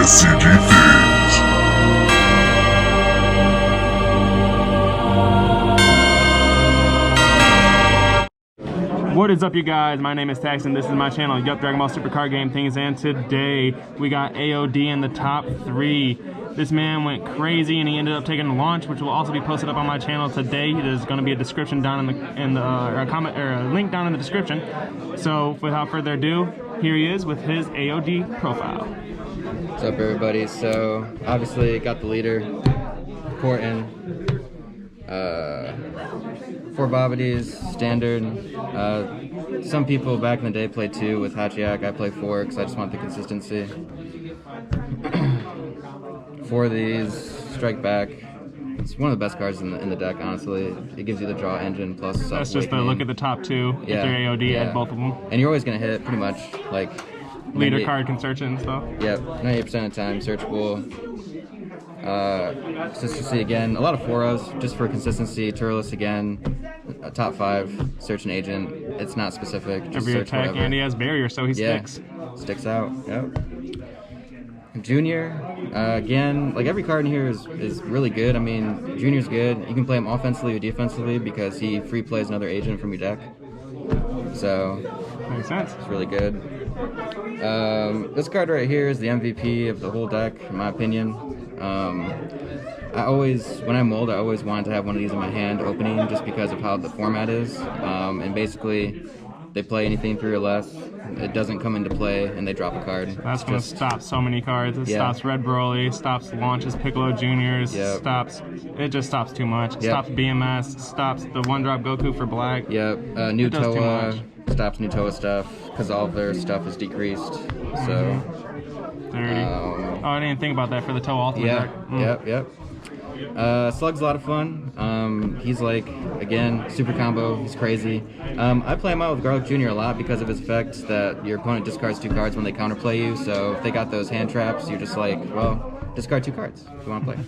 CG Things. What is up, you guys? My name is Tax and this is my channel, Yup Dragon Ball Super Card Game Things, and today we got AOD in the top 3. This man went crazy and he ended up taking a launch, which will also be posted up on my channel today. There's going to be a description down in the or a comment or a link down in the description. So without further ado, here he is with his AOD profile. What's up, everybody? So obviously got the leader, important. 4 Babidies, standard. Some people back in the day played 2 with Hachiak. I play 4 because I just want the consistency. 4 of these, strike back. It's one of the best cards in the deck, honestly. It gives you the draw engine plus That's just the look at the top 2. Get their AOD at both of them. And you're always going to hit pretty much like... Leader card can search it and stuff. Yep, 98% of the time, searchable. Consistency again, a lot of 4-0s just for consistency. Turles again, top 5, search an agent. It's not specific. Just every attack, whatever. And he has barrier, so he sticks. Sticks out. Yep. Junior, again, like every card in here is really good. I mean, Junior's good. You can play him offensively or defensively because he free plays another agent from your deck. So makes sense. It's really good. This card right here is the MVP of the whole deck, in my opinion. When I mold, I always wanted to have one of these in my hand opening just because of how the format is. And basically, they play anything 3 or less. It doesn't come into play, and they drop a card. That's going to stop so many cards. It stops Red Broly, stops launches Piccolo Juniors, it just stops too much. It stops BMS, stops the 1-drop Goku for black. Yep, New Toa stops New Toa stuff because all of their stuff is decreased. So, dirty. Oh, I didn't think about that for the Toa Ultimate deck. Yep. Slug's a lot of fun. He's like, again, super combo. He's crazy. I play him out with Garlic Jr. a lot because of his effect that your opponent discards 2 cards when they counterplay you. So if they got those hand traps, you're just like, well, discard 2 cards if you want to play.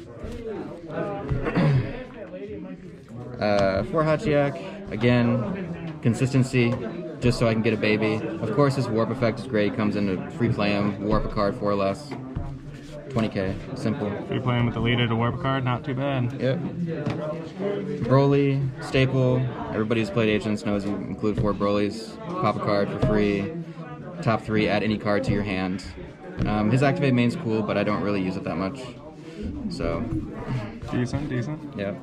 4 Hachiak, again, consistency, just so I can get a baby. Of course, his warp effect is great. Comes into free play him, warp a card 4 or less. 20k, simple. Free play him with the leader to warp a card, not too bad. Yep. Broly, staple. Everybody who's played Agents knows you include 4 Brolys. Pop a card for free. Top 3, add any card to your hand. His activate main's cool, but I don't really use it that much. So. Decent. Yeah.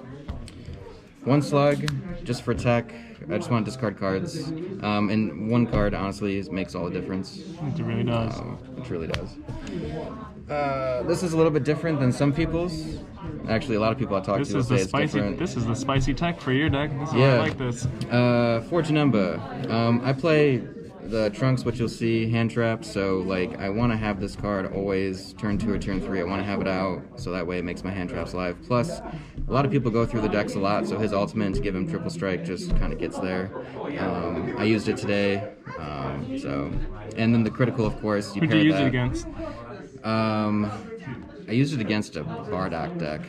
1 Slug, just for tech. I just want to discard cards. And 1 card, honestly, makes all the difference. It really does. It really does. This is a little bit different than some people's. Actually, a lot of people I talk to will say it's different. This is the spicy tech for your deck. This is why I like this. 4 Janemba. I play the Trunks, which you'll see, hand trapped, so like I want to have this card always turn 2 or turn 3. I want to have it out, so that way it makes my hand traps live. Plus, a lot of people go through the decks a lot, so his ultimate to give him triple strike just kind of gets there. I used it today, and then the critical, of course. Who'd you use it against? I used it against a Bardock deck.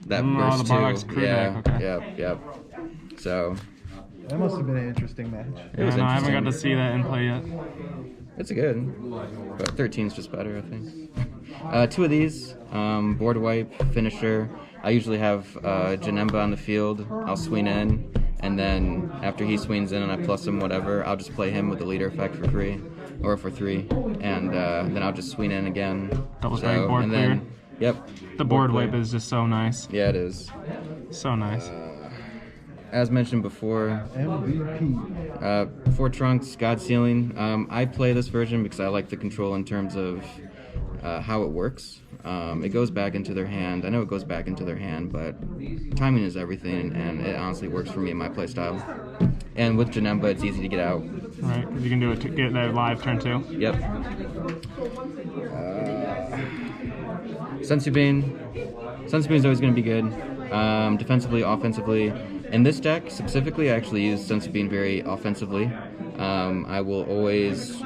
That burst 2. Yep. So. That must have been an interesting match. I haven't got to see that in play yet. It's good, but 13's just better, I think. 2 of these, board wipe, finisher. I usually have Janemba on the field. I'll swing in, and then after he swings in and I plus him whatever, I'll just play him with the leader effect for free, or for 3, and then I'll just swing in again. Double strike board clear. Yep. The board wipe is just so nice. Yeah, it is. So nice. As mentioned before, MVP. 4 Trunks, God Sealing. I play this version because I like the control in terms of how it works. It goes back into their hand. I know it goes back into their hand, but timing is everything, and it honestly works for me in my playstyle. And with Janemba, it's easy to get out. Right, because you can do it to get that live turn 2. Yep. Sensu Bean. Sensu Bean is always going to be good. Defensively, offensively. In this deck, specifically, I actually use Sensu Bean very offensively. I will always,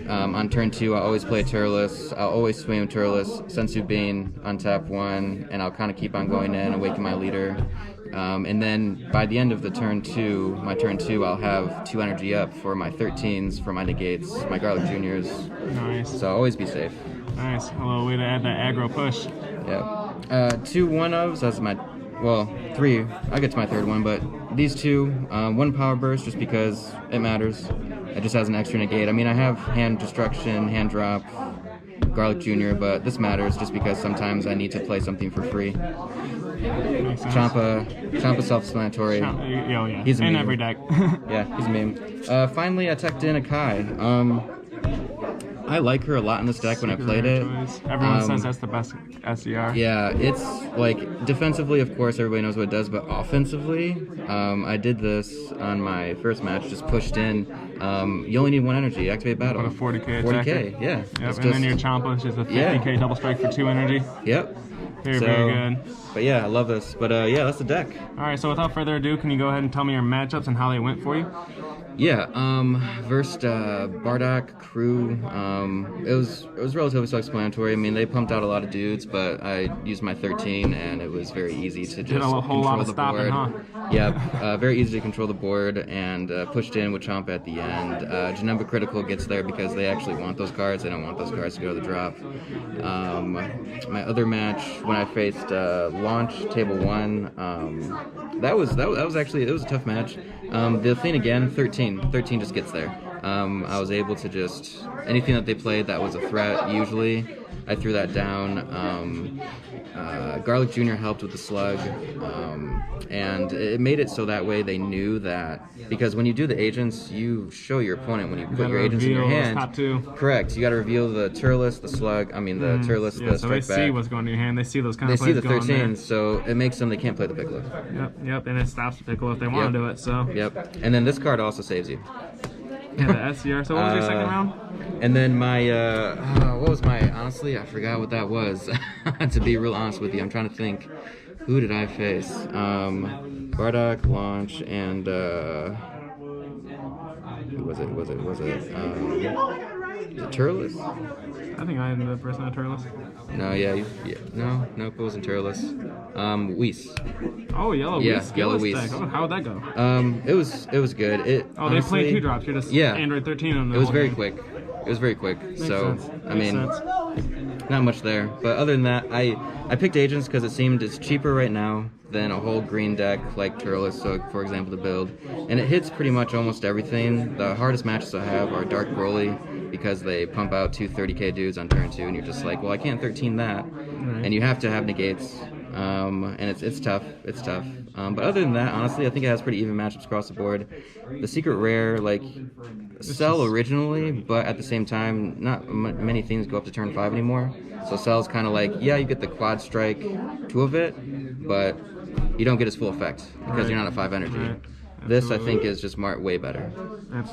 on turn 2, I always play Turles. I'll always swing Turles, Sensu Bean on tap 1, and I'll kind of keep on going in, awaken my leader. And then by the end of the turn 2, I'll have 2 energy up for my 13s, for my negates, my Garlic Juniors. Nice. So always be safe. Nice. A little way to add that aggro push. Yeah. 2 1-ofs. That's my, well, 3. I'll get to my third one, but these 2. 1 power burst just because it matters. It just has an extra negate. I mean, I have hand destruction, hand drop, Garlic Jr., but this matters just because sometimes I need to play something for free. Champa self-explanatory. Oh, yeah. He's a in meme. every deck. Yeah, he's a meme. Finally, I teched in a Kai. I like her a lot in this deck when I played it. Everyone says that's the best SCR. Yeah, it's like defensively, of course, everybody knows what it does, but offensively, I did this on my first match, just pushed in. You only need 1 energy, activate battle. What a 40k 40k, yeah. Yep, and then your Champa is just a 50k double strike for 2 energy. Yep. Very good. But yeah, I love this. But yeah, that's the deck. Alright, so without further ado, can you go ahead and tell me your matchups and how they went for you? Yeah, versed Bardock crew. It was relatively self-explanatory. I mean, they pumped out a lot of dudes, but I used my 13, and it was very easy to just Did a whole control lot of the stopping, board. huh? Yep, very easy to control the board, and pushed in with Chomp at the end. Janemba Critical gets there because they actually want those cards. They don't want those cards to go to the drop. My other match when I faced Launch Table 1, that was actually, it was a tough match. The thing again, 13 just gets there. I was able to just, anything that they played that was a threat, usually, I threw that down. Garlic Jr. helped with the slug, and it made it so that way they knew that, because when you do the agents, you show your opponent when you put your agents in your hand. Top 2. Correct. You got to reveal the Turles, the slug. I mean the Turles, Yeah, the so they strike see back. what's going in your hand. They see those kind They of see plays the going 13, there. so it makes them, they can't play the Piccolo. Yep, and it stops the Piccolo if they want to do it. So Yep. And then this card also saves you. yeah, the SCR. So what was your second round? And then my, what was my, honestly, I forgot what that was. To be real honest with you, I'm trying to think. Who did I face? Bardock, Launch, and, who was it? Was it Turles? I think I am the person at Turles. No, nope, it wasn't Turles. Whis. Oh, yellow Yeah, Whis. yellow Whis. Whis. Oh, how'd that go? It was good. It Oh, honestly, they played 2 drops. You're just Android 13 on the It was whole very game. quick. It was very quick. Makes So sense. I Makes mean, sense. not much there. But other than that, I picked agents because it seemed it's cheaper right now than a whole green deck like Turles, so for example, to build, and it hits pretty much almost everything. The hardest matches I have are Dark Broly because they pump out 2 30k dudes on turn 2, and you're just like, well, I can't 13 that, and you have to have negates. And it's tough. It's tough. But other than that, honestly, I think it has pretty even matchups across the board. The secret rare, like, sell originally, but at the same time, not many things go up to turn 5 anymore. So sell's kind of like, yeah, you get the quad strike 2 of it, but you don't get its full effect because you're not at 5 energy. Right. This, I think, is just way better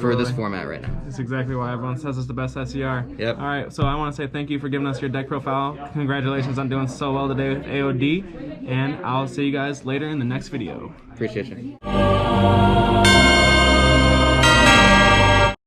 for this format right now. That's exactly why everyone says it's the best SCR. Yep. All right, so I want to say thank you for giving us your deck profile. Congratulations on doing so well today with AOD, and I'll see you guys later in the next video. Appreciate you.